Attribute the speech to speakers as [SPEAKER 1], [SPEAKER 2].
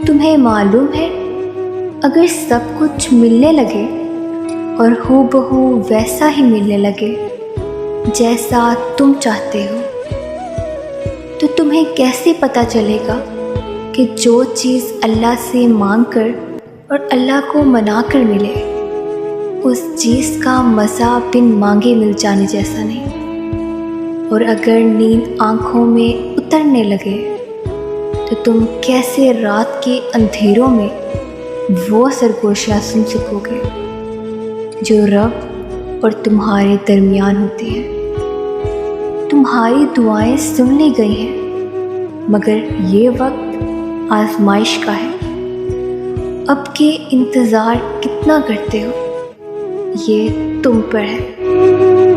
[SPEAKER 1] तुम्हें मालूम है, अगर सब कुछ मिलने लगे और हूबहू वैसा ही मिलने लगे जैसा तुम चाहते हो, तो तुम्हें कैसे पता चलेगा कि जो चीज़ अल्लाह से मांग कर और अल्लाह को मना कर मिले, उस चीज़ का मज़ा बिन मांगे मिल जाने जैसा नहीं। और अगर नींद आँखों में उतरने लगे, तो तुम कैसे रात के अंधेरों में वो सरगोशियाँ सुन सकोगे जो रब और तुम्हारे दरमियान होती है। तुम्हारी दुआएं सुन ली गई हैं, मगर ये वक्त आजमाइश का है। अब के इंतज़ार कितना करते हो, ये तुम पर है।